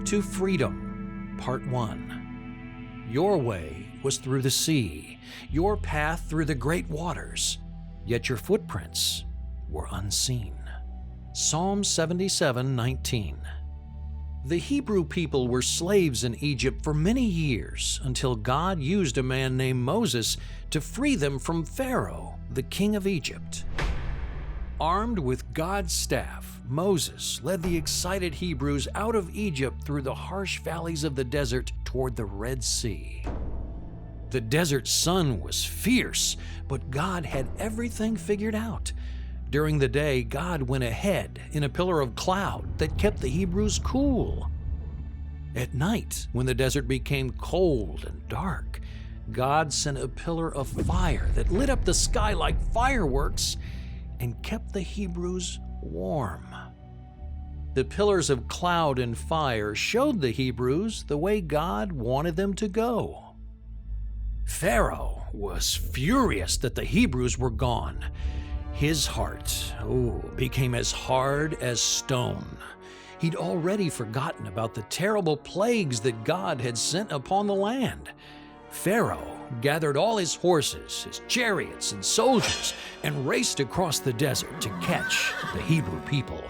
to Freedom, Part 1. Your way was through the sea, your path through the great waters, yet your footprints were unseen. Psalm 77:19. The Hebrew people were slaves in Egypt for many years until God used a man named Moses to free them from Pharaoh, the king of Egypt. Armed with God's staff, Moses led the excited Hebrews out of Egypt through the harsh valleys of the desert toward the Red Sea. The desert sun was fierce, but God had everything figured out. During the day, God went ahead in a pillar of cloud that kept the Hebrews cool. At night, when the desert became cold and dark, God sent a pillar of fire that lit up the sky like fireworks and kept the Hebrews warm. The pillars of cloud and fire showed the Hebrews the way God wanted them to go. Pharaoh was furious that the Hebrews were gone. His heart, became as hard as stone. He'd already forgotten about the terrible plagues that God had sent upon the land. Pharaoh gathered all his horses, his chariots, and soldiers and raced across the desert to catch the Hebrew people.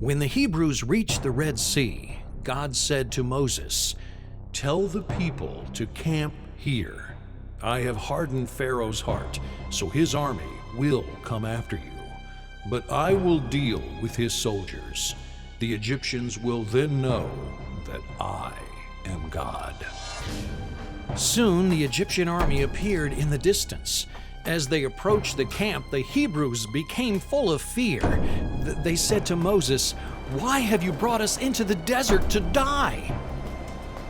When the Hebrews reached the Red Sea, God said to Moses, "Tell the people to camp here. I have hardened Pharaoh's heart, so his army will come after you. But I will deal with his soldiers. The Egyptians will then know that I am God." Soon the Egyptian army appeared in the distance. As they approached the camp, the Hebrews became full of fear. They said to Moses, "Why have you brought us into the desert to die?"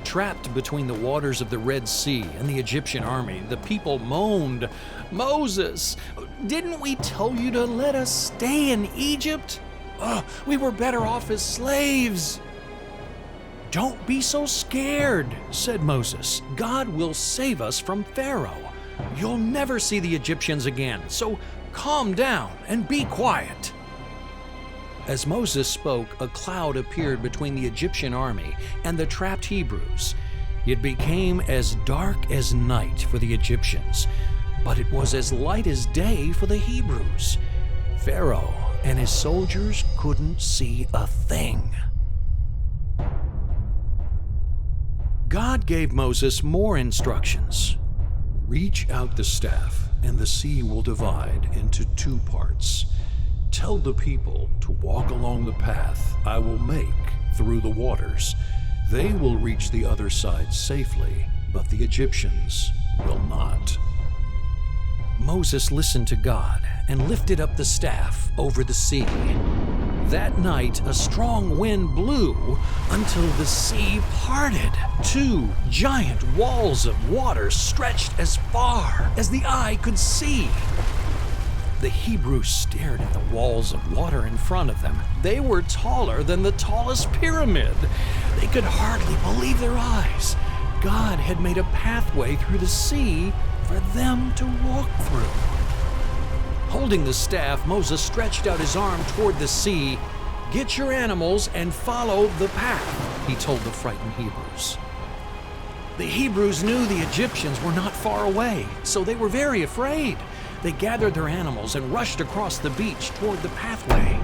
Trapped between the waters of the Red Sea and the Egyptian army, the people moaned, "Moses, didn't we tell you to let us stay in Egypt? We were better off as slaves." "Don't be so scared," said Moses. "God will save us from Pharaoh. You'll never see the Egyptians again, so calm down and be quiet." As Moses spoke, a cloud appeared between the Egyptian army and the trapped Hebrews. It became as dark as night for the Egyptians, but it was as light as day for the Hebrews. Pharaoh and his soldiers couldn't see a thing. God gave Moses more instructions. "Reach out the staff, and the sea will divide into 2 parts. Tell the people to walk along the path I will make through the waters. They will reach the other side safely, but the Egyptians will not." Moses listened to God and lifted up the staff over the sea. That night, a strong wind blew until the sea parted. 2 giant walls of water stretched as far as the eye could see. The Hebrews stared at the walls of water in front of them. They were taller than the tallest pyramid. They could hardly believe their eyes. God had made a pathway through the sea for them to walk through. Holding the staff, Moses stretched out his arm toward the sea. "Get your animals and follow the path," he told the frightened Hebrews. The Hebrews knew the Egyptians were not far away, so they were very afraid. They gathered their animals and rushed across the beach toward the pathway.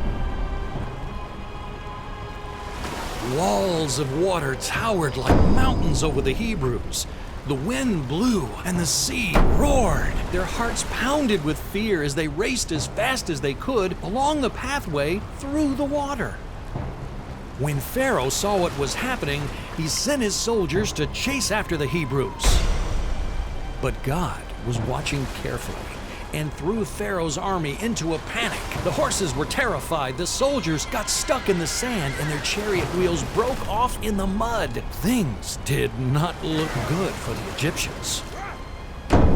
Walls of water towered like mountains over the Hebrews. The wind blew and the sea roared. Their hearts pounded with fear as they raced as fast as they could along the pathway through the water. When Pharaoh saw what was happening, he sent his soldiers to chase after the Hebrews. But God was watching carefully and threw Pharaoh's army into a panic. The horses were terrified, the soldiers got stuck in the sand, and their chariot wheels broke off in the mud. Things did not look good for the Egyptians.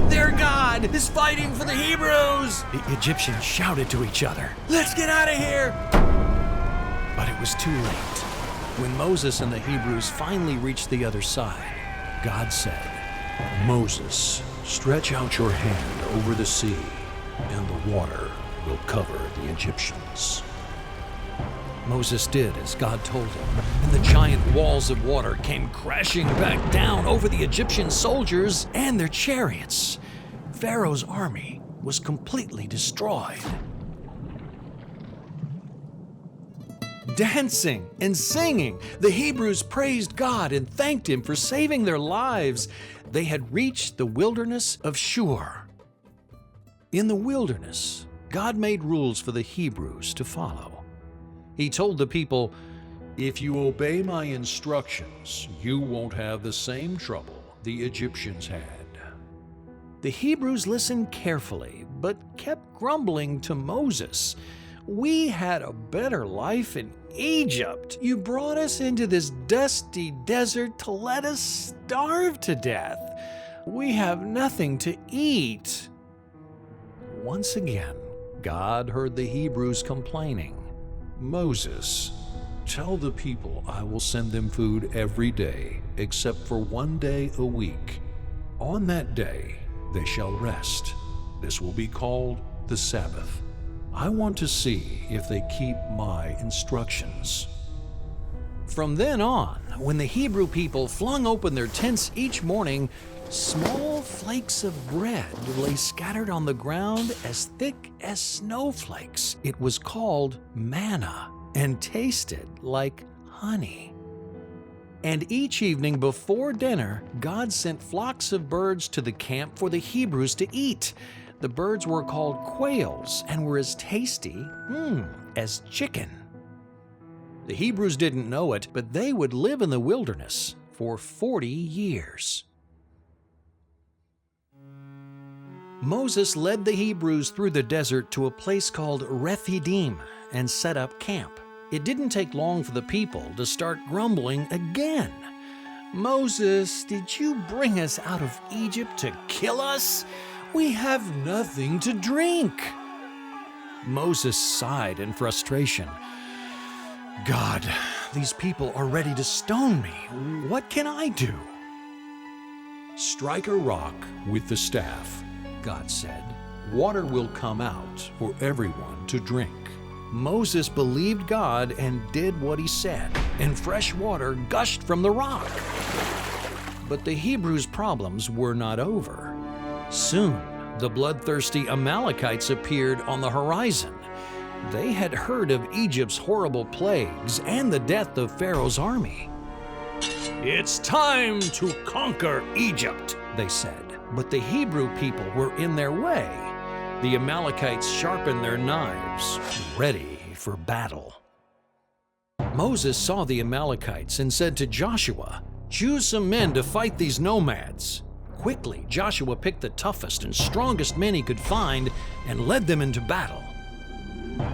"Their God is fighting for the Hebrews!" the Egyptians shouted to each other. "Let's get out of here!" But it was too late. When Moses and the Hebrews finally reached the other side, God said, "Moses, stretch out your hand over the sea, and the water will cover the Egyptians." Moses did as God told him, and the giant walls of water came crashing back down over the Egyptian soldiers and their chariots. Pharaoh's army was completely destroyed. Dancing and singing, the Hebrews praised God and thanked Him for saving their lives. They had reached the wilderness of Shur. In the wilderness, God made rules for the Hebrews to follow. He told the people, "If you obey my instructions, you won't have the same trouble the Egyptians had." The Hebrews listened carefully, but kept grumbling to Moses. "We had a better life in Egypt. You brought us into this dusty desert to let us starve to death. We have nothing to eat." Once again, God heard the Hebrews complaining. "Moses, tell the people I will send them food every day, except for one day a week. On that day, they shall rest. This will be called the Sabbath. I want to see if they keep my instructions." From then on, when the Hebrew people flung open their tents each morning, small flakes of bread lay scattered on the ground as thick as snowflakes. It was called manna and tasted like honey. And each evening before dinner, God sent flocks of birds to the camp for the Hebrews to eat. The birds were called quails and were as tasty as chicken. The Hebrews didn't know it, but they would live in the wilderness for 40 years. Moses led the Hebrews through the desert to a place called Rephidim and set up camp. It didn't take long for the people to start grumbling again. "Moses, did you bring us out of Egypt to kill us? We have nothing to drink." Moses sighed in frustration. "God, these people are ready to stone me. What can I do?" "Strike a rock with the staff," God said. "Water will come out for everyone to drink." Moses believed God and did what he said, and fresh water gushed from the rock. But the Hebrews' problems were not over. Soon, the bloodthirsty Amalekites appeared on the horizon. They had heard of Egypt's horrible plagues and the death of Pharaoh's army. "It's time to conquer Egypt," they said. But the Hebrew people were in their way. The Amalekites sharpened their knives, ready for battle. Moses saw the Amalekites and said to Joshua, "Choose some men to fight these nomads." Quickly, Joshua picked the toughest and strongest men he could find and led them into battle.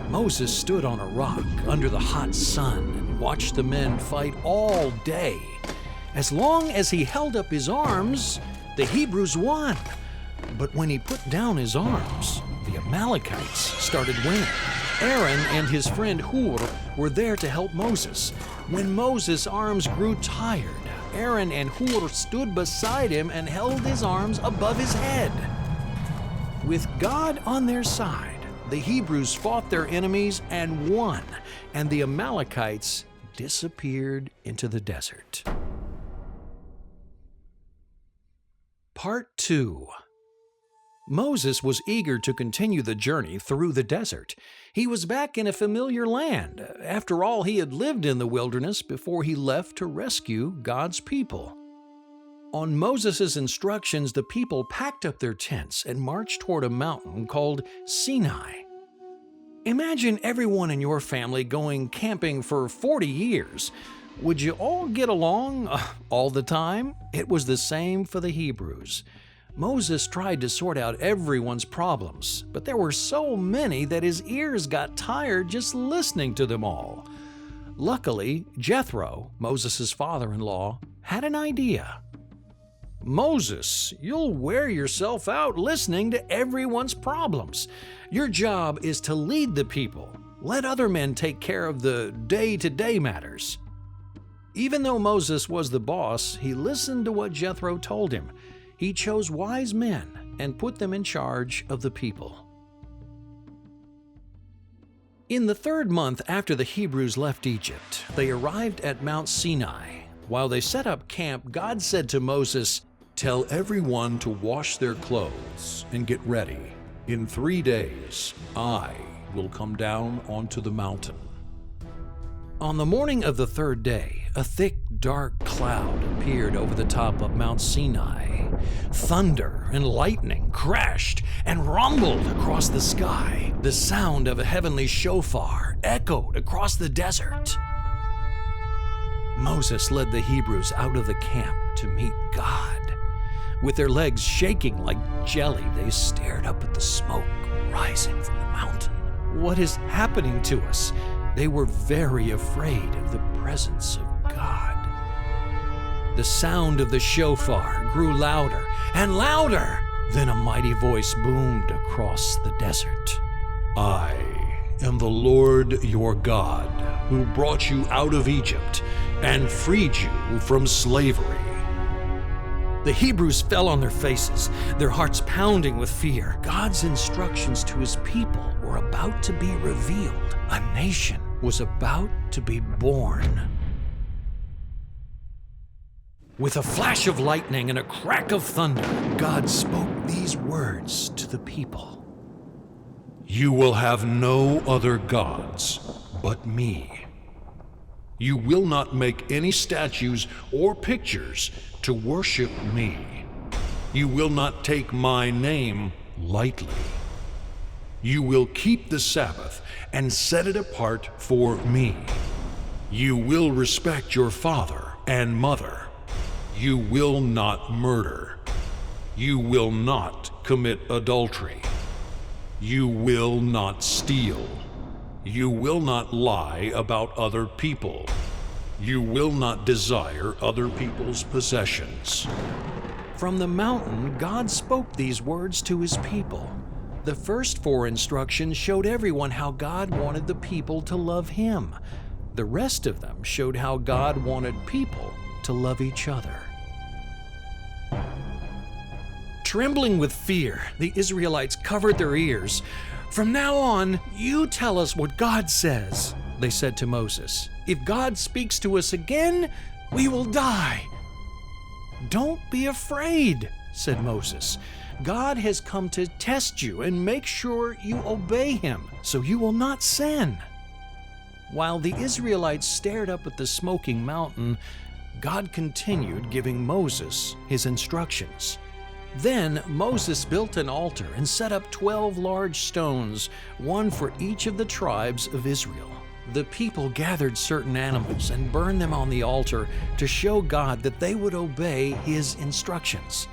Moses stood on a rock under the hot sun and watched the men fight all day. As long as he held up his arms, the Hebrews won. But when he put down his arms, the Amalekites started winning. Aaron and his friend Hur were there to help Moses. When Moses' arms grew tired, Aaron and Hur stood beside him and held his arms above his head. With God on their side, the Hebrews fought their enemies and won, and the Amalekites disappeared into the desert. Part 2. Moses was eager to continue the journey through the desert. He was back in a familiar land. After all, he had lived in the wilderness before he left to rescue God's people. On Moses' instructions, the people packed up their tents and marched toward a mountain called Sinai. Imagine everyone in your family going camping for 40 years. Would you all get along all the time? It was the same for the Hebrews. Moses tried to sort out everyone's problems, but there were so many that his ears got tired just listening to them all. Luckily, Jethro, Moses' father-in-law, had an idea. "Moses, you'll wear yourself out listening to everyone's problems. Your job is to lead the people. Let other men take care of the day-to-day matters." Even though Moses was the boss, he listened to what Jethro told him. He chose wise men and put them in charge of the people. In the 3rd month after the Hebrews left Egypt, they arrived at Mount Sinai. While they set up camp, God said to Moses, "Tell everyone to wash their clothes and get ready. In 3 days, I will come down onto the mountain." On the morning of the 3rd day, a thick, dark cloud appeared over the top of Mount Sinai. Thunder and lightning crashed and rumbled across the sky. The sound of a heavenly shofar echoed across the desert. Moses led the Hebrews out of the camp to meet God. With their legs shaking like jelly, they stared up at the smoke rising from the mountain. "What is happening to us?" They were very afraid of the presence of God. The sound of the shofar grew louder and louder. Then a mighty voice boomed across the desert. "I am the Lord your God, who brought you out of Egypt and freed you from slavery." The Hebrews fell on their faces, their hearts pounding with fear. God's instructions to his people were about to be revealed. A nation was about to be born. With a flash of lightning and a crack of thunder, God spoke these words to the people. "You will have no other gods but me. You will not make any statues or pictures to worship me. You will not take my name lightly. You will keep the Sabbath and set it apart for me. You will respect your father and mother. You will not murder. You will not commit adultery. You will not steal. You will not lie about other people. You will not desire other people's possessions." From the mountain, God spoke these words to his people. The first 4 instructions showed everyone how God wanted the people to love him. The rest of them showed how God wanted people to love each other. Trembling with fear, the Israelites covered their ears. "From now on, you tell us what God says," they said to Moses. "If God speaks to us again, we will die." "Don't be afraid," said Moses. "God has come to test you and make sure you obey him, so you will not sin." While the Israelites stared up at the smoking mountain, God continued giving Moses his instructions. Then Moses built an altar and set up 12 large stones, one for each of the tribes of Israel. The people gathered certain animals and burned them on the altar to show God that they would obey his instructions.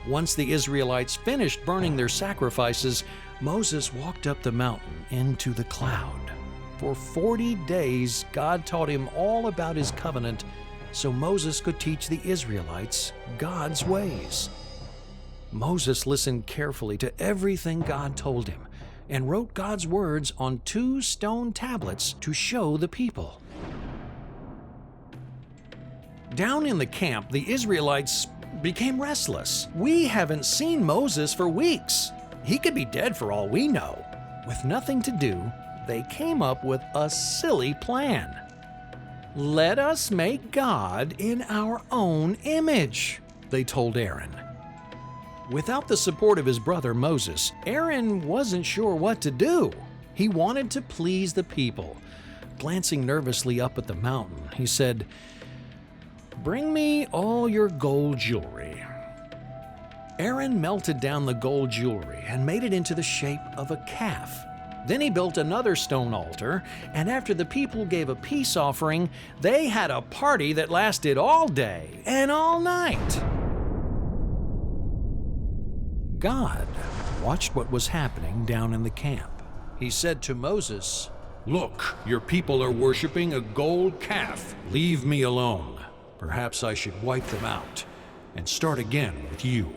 Once the Israelites finished burning their sacrifices, Moses walked up the mountain into the cloud. For 40 days, God taught him all about his covenant so Moses could teach the Israelites God's ways. Moses listened carefully to everything God told him and wrote God's words on 2 stone tablets to show the people. Down in the camp, the Israelites became restless. "We haven't seen Moses for weeks. He could be dead for all we know." With nothing to do, they came up with a silly plan. "Let us make God in our own image," they told Aaron. Without the support of his brother Moses, Aaron wasn't sure what to do. He wanted to please the people. Glancing nervously up at the mountain, he said, "Bring me all your gold jewelry." Aaron melted down the gold jewelry and made it into the shape of a calf. Then he built another stone altar, and after the people gave a peace offering, they had a party that lasted all day and all night. God watched what was happening down in the camp. He said to Moses, "Look, your people are worshiping a gold calf. Leave me alone. Perhaps I should wipe them out and start again with you."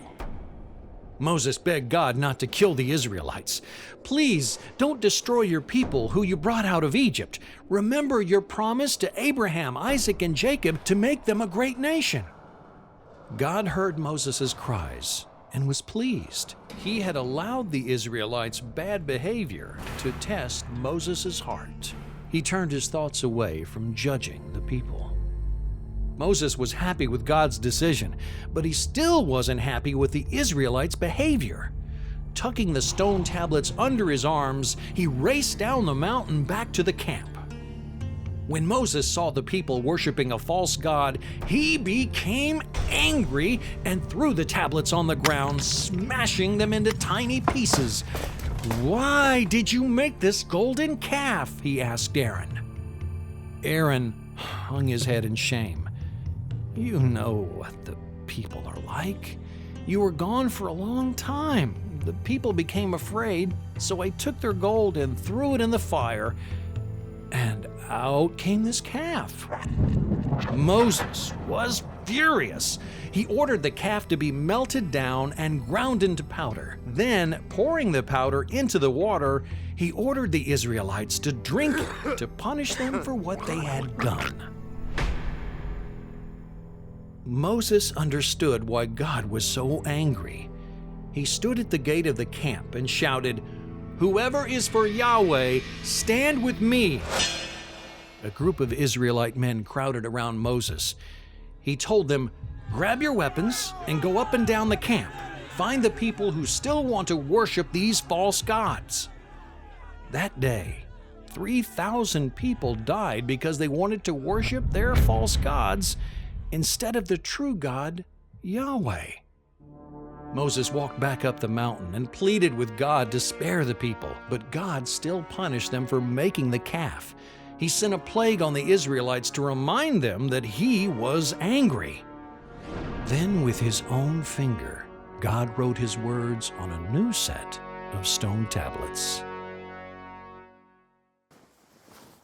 Moses begged God not to kill the Israelites. "Please, don't destroy your people who you brought out of Egypt. Remember your promise to Abraham, Isaac, and Jacob to make them a great nation." God heard Moses' cries, and was pleased. He had allowed the Israelites' bad behavior to test Moses' heart. He turned his thoughts away from judging the people. Moses was happy with God's decision, but he still wasn't happy with the Israelites' behavior. Tucking the stone tablets under his arms, he raced down the mountain back to the camp. When Moses saw the people worshiping a false god, he became angry and threw the tablets on the ground, smashing them into tiny pieces. "Why did you make this golden calf?" he asked Aaron. Aaron hung his head in shame. "You know what the people are like. You were gone for a long time. The people became afraid, so I took their gold and threw it in the fire, and out came this calf." Moses was furious. He ordered the calf to be melted down and ground into powder. Then, pouring the powder into the water, he ordered the Israelites to drink it to punish them for what they had done. Moses understood why God was so angry. He stood at the gate of the camp and shouted, "Whoever is for Yahweh, stand with me." A group of Israelite men crowded around Moses. He told them, "Grab your weapons and go up and down the camp. Find the people who still want to worship these false gods." That day, 3,000 people died because they wanted to worship their false gods instead of the true God, Yahweh. Moses walked back up the mountain and pleaded with God to spare the people, but God still punished them for making the calf. He sent a plague on the Israelites to remind them that he was angry. Then, with his own finger, God wrote his words on a new set of stone tablets.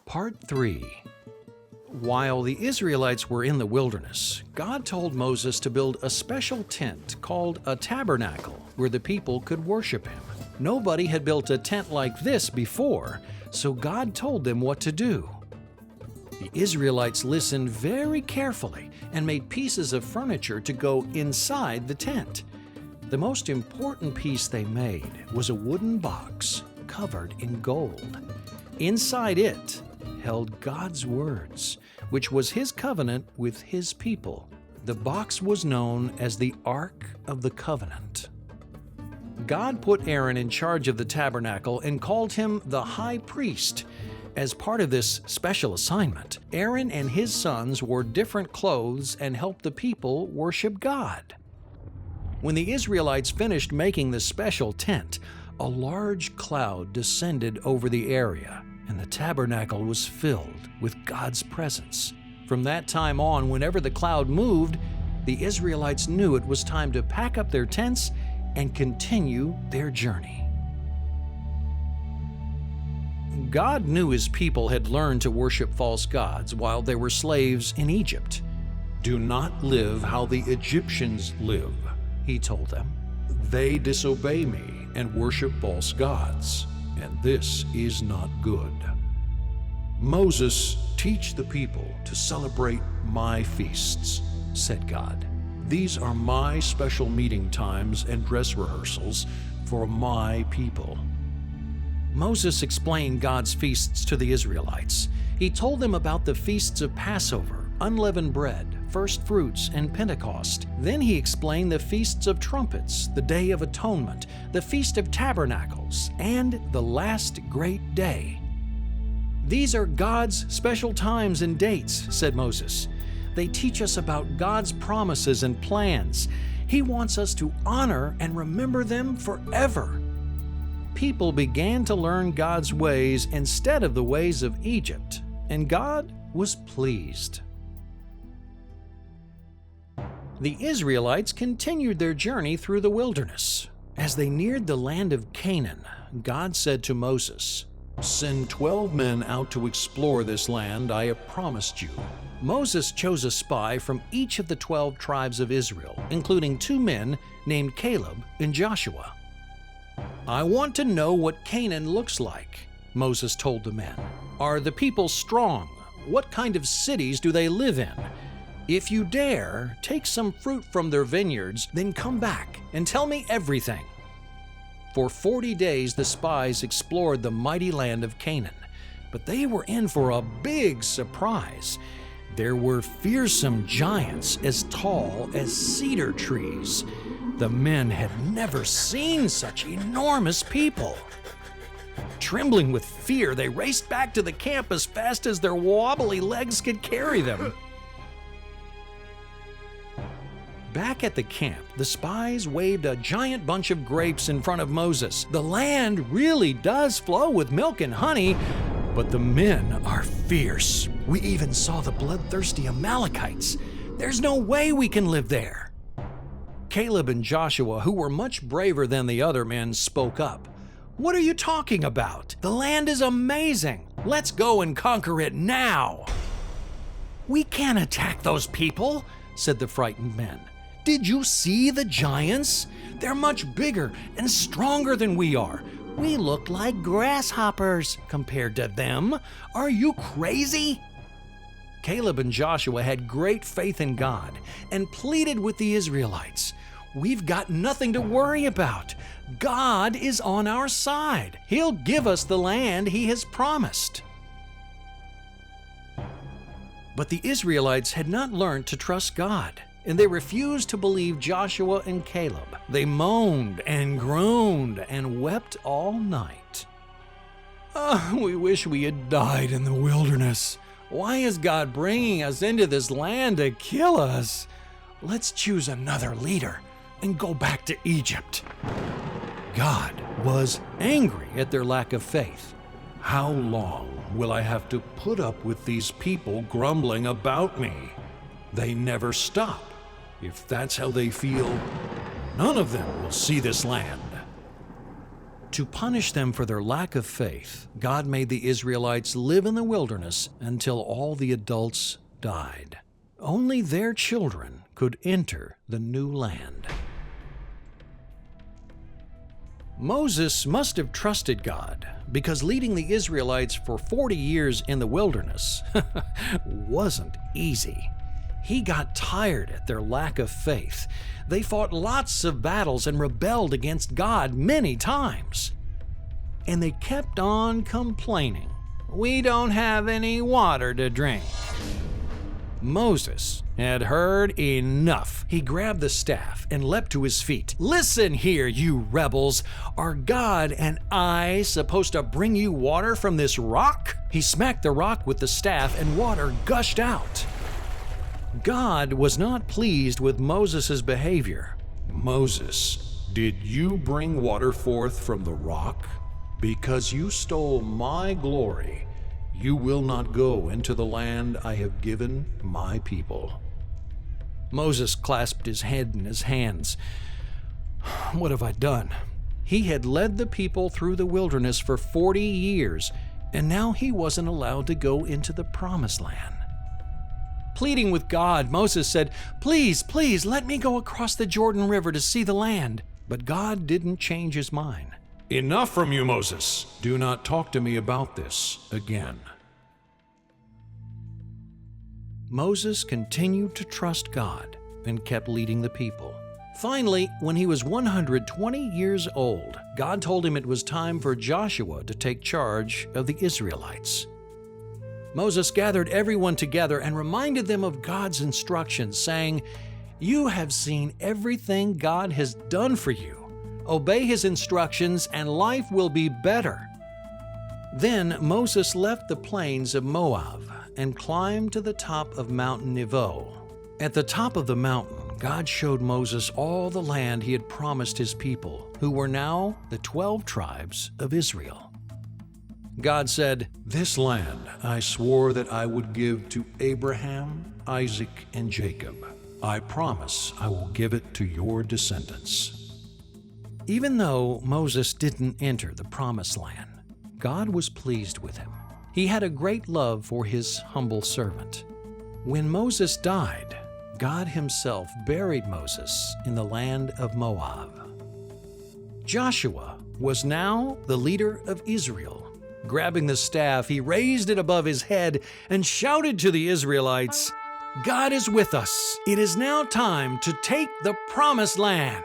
Part 3. While the Israelites were in the wilderness, God told Moses to build a special tent called a tabernacle where the people could worship him. Nobody had built a tent like this before, so God told them what to do. The Israelites listened very carefully and made pieces of furniture to go inside the tent. The most important piece they made was a wooden box covered in gold. Inside it held God's words, which was his covenant with his people. The box was known as the Ark of the Covenant. God put Aaron in charge of the tabernacle and called him the high priest. As part of this special assignment, Aaron and his sons wore different clothes and helped the people worship God. When the Israelites finished making the special tent, a large cloud descended over the area, and the tabernacle was filled with God's presence. From that time on, whenever the cloud moved, the Israelites knew it was time to pack up their tents and continue their journey. God knew his people had learned to worship false gods while they were slaves in Egypt. "Do not live how the Egyptians live," he told them. "They disobey me and worship false gods, and this is not good. Moses, teach the people to celebrate my feasts," said God. "These are my special meeting times and dress rehearsals for my people." Moses explained God's feasts to the Israelites. He told them about the feasts of Passover, unleavened bread, first fruits, and Pentecost. Then he explained the feasts of trumpets, the Day of Atonement, the Feast of Tabernacles, and the last great day. "These are God's special times and dates," said Moses. "They teach us about God's promises and plans. He wants us to honor and remember them forever." People began to learn God's ways instead of the ways of Egypt, and God was pleased. The Israelites continued their journey through the wilderness. As they neared the land of Canaan, God said to Moses, "Send 12 men out to explore this land I have promised you." Moses chose a spy from each of the 12 tribes of Israel, including 2 men named Caleb and Joshua. "I want to know what Canaan looks like," Moses told the men. "Are the people strong? What kind of cities do they live in? If you dare, take some fruit from their vineyards, then come back and tell me everything." For 40 days the spies explored the mighty land of Canaan, but they were in for a big surprise. There were fearsome giants as tall as cedar trees. The men had never seen such enormous people. Trembling with fear, they raced back to the camp as fast as their wobbly legs could carry them. Back at the camp, the spies waved a giant bunch of grapes in front of Moses. "The land really does flow with milk and honey, but the men are fierce. We even saw the bloodthirsty Amalekites. There's no way we can live there." Caleb and Joshua, who were much braver than the other men, spoke up. "What are you talking about? The land is amazing. Let's go and conquer it now." "We can't attack those people," said the frightened men. "Did you see the giants? They're much bigger and stronger than we are. We look like grasshoppers compared to them. Are you crazy?" Caleb and Joshua had great faith in God and pleaded with the Israelites. "We've got nothing to worry about. God is on our side. He'll give us the land He has promised." But the Israelites had not learned to trust God, and they refused to believe Joshua and Caleb. They moaned and groaned and wept all night. We wish we had died in the wilderness. Why is God bringing us into this land to kill us? Let's choose another leader and go back to Egypt." God was angry at their lack of faith. How long will I have to put up with these people grumbling about me? They never stop. If that's how they feel, none of them will see this land. To punish them for their lack of faith, God made the Israelites live in the wilderness until all the adults died. Only their children could enter the new land. Moses must have trusted God, because leading the Israelites for 40 years in the wilderness wasn't easy. He got tired at their lack of faith. They fought lots of battles and rebelled against God many times. And they kept on complaining, "We don't have any water to drink." Moses had heard enough. He grabbed the staff and leapt to his feet. "Listen here, you rebels. Are God and I supposed to bring you water from this rock?" He smacked the rock with the staff and water gushed out. God was not pleased with Moses' behavior. "Moses, did you bring water forth from the rock? Because you stole my glory, you will not go into the land I have given my people." Moses clasped his head in his hands. What have I done? He had led the people through the wilderness for 40 years, and now he wasn't allowed to go into the promised land. Pleading with God, Moses said, "Please, please, let me go across the Jordan River to see the land." But God didn't change his mind. "Enough from you, Moses. Do not talk to me about this again." Moses continued to trust God and kept leading the people. Finally, when he was 120 years old, God told him it was time for Joshua to take charge of the Israelites. Moses gathered everyone together and reminded them of God's instructions, saying, "You have seen everything God has done for you. Obey His instructions and life will be better." Then Moses left the plains of Moab and climbed to the top of Mount Nebo. At the top of the mountain, God showed Moses all the land He had promised His people, who were now the 12 tribes of Israel. God said, "This land I swore that I would give to Abraham, Isaac, and Jacob. I promise I will give it to your descendants." Even though Moses didn't enter the promised land, God was pleased with him. He had a great love for His humble servant. When Moses died, God Himself buried Moses in the land of Moab. Joshua was now the leader of Israel. Grabbing the staff, he raised it above his head and shouted to the Israelites, God is with us. It is now time to take the promised land.